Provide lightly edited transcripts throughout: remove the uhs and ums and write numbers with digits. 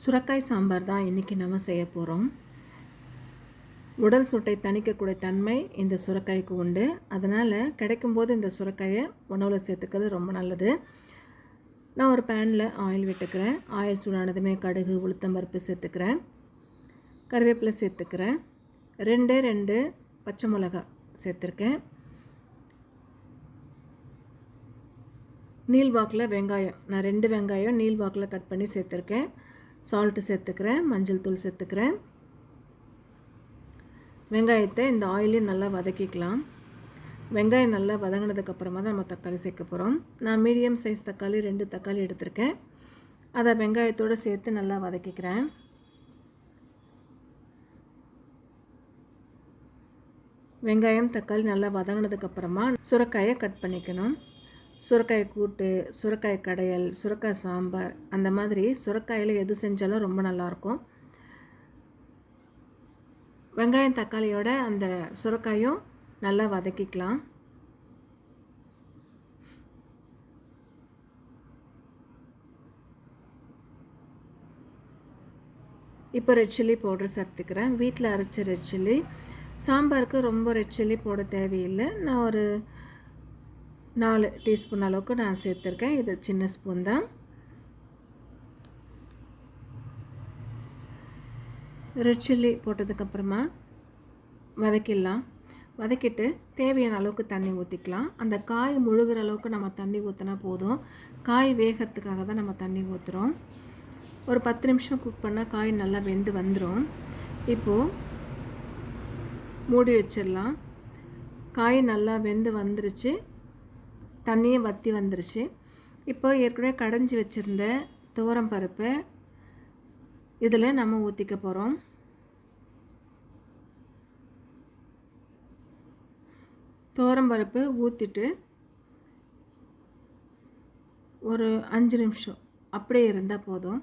சுரக்காய் சாம்பார் தான் இன்றைக்கி நம்ம செய்ய போகிறோம். உடல் சூட்டை தணிக்கக்கூடிய தன்மை இந்த சுரக்காய்க்கு உண்டு. அதனால் கிடைக்கும்போது இந்த சுரக்காயை உணவில் சேர்த்துக்கிறது ரொம்ப நல்லது. நான் ஒரு பேனில் ஆயில் விட்டுக்கிறேன். ஆயில் சூடானதுமே கடுகு, உளுத்தம்பருப்பு சேர்த்துக்கிறேன். கருவேப்பிலை சேர்த்துக்கிறேன். 2 பச்சை மிளகா சேர்த்துருக்கேன். நீள்வாக்கில் வெங்காயம், நான் 2 வெங்காயம் நீள்வாக்கில் கட் பண்ணி சேர்த்துருக்கேன். சால்ட்டு சேர்த்துக்கிறேன். மஞ்சள் தூள் சேர்த்துக்கிறேன். வெங்காயத்தை இந்த ஆயிலையும் நல்லா வதக்கிக்கலாம். வெங்காயம் நல்லா வதங்கினதுக்கப்புறமா தான் நம்ம தக்காளி சேர்க்க போகிறோம். நான் மீடியம் சைஸ் தக்காளி 2 தக்காளி எடுத்திருக்கேன். அதை வெங்காயத்தோடு சேர்த்து நல்லா வதக்கிக்கிறேன். வெங்காயம் தக்காளி நல்லா வதங்கினதுக்கப்புறமா சுரக்காயை கட் பண்ணிக்கணும். சுரக்காய் கூட்டு, சுரக்காய் கடையல், சுரக்காய் சாம்பார், அந்த மாதிரி சுரக்காயில் எது செஞ்சாலும் ரொம்ப நல்லாயிருக்கும். வெங்காயம் தக்காளியோட அந்த சுரக்காயும் நல்லா வதக்கிக்கலாம். இப்போ ரெட் சில்லி பவுடர் சேர்த்துக்கிறேன். வீட்டில் அரைச்ச ரெட் சில்லி. சாம்பாருக்கு ரொம்ப ரெட் சில்லி போட தேவையில்லை. நான் ஒரு 4 டீஸ்பூன் அளவுக்கு நான் சேர்த்துருக்கேன். இது சின்ன ஸ்பூன் தான். ரெட் சில்லி போட்டதுக்கப்புறமா வதக்கிடலாம். வதக்கிட்டு தேவையான அளவுக்கு தண்ணி ஊற்றிக்கலாம். அந்த காய் முழுகிற அளவுக்கு நம்ம தண்ணி ஊற்றினா போதும். காய் வேகிறதுக்காக தான் நம்ம தண்ணி ஊற்றுறோம். ஒரு 10 நிமிஷம் குக் பண்ணால் காய் நல்லா வெந்து வந்துடும். இப்போது மூடி வச்சிடலாம். காய் நல்லா வெந்து வந்துருச்சு. தண்ணியை வற்றி வந்துருச்சு. இப்போ ஏற்கனவே கடைஞ்சி வச்சுருந்த துவரம் பருப்பை இதில் நம்ம ஊற்றிக்க போகிறோம். துவரம் பருப்பு ஊற்றிட்டு ஒரு 5 நிமிஷம் அப்படியே இருந்தால் போதும்.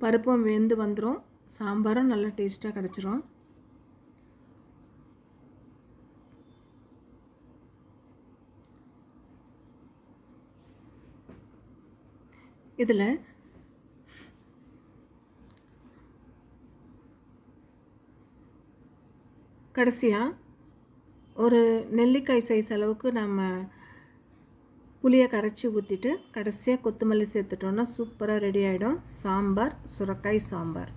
பருப்பும் வெந்து வந்துடும். சாம்பாரும் நல்லா டேஸ்ட்டாக கிடச்சிரும். இதில் கடைசியாக ஒரு நெல்லிக்காய் சைஸ் அளவுக்கு நம்ம புளியை கரைச்சி ஊற்றிட்டு கடைசியாக கொத்தமல்லி சேர்த்துட்டோன்னா சூப்பராக ரெடி ஆகிடும் சாம்பார், சுரக்காய் சாம்பார்.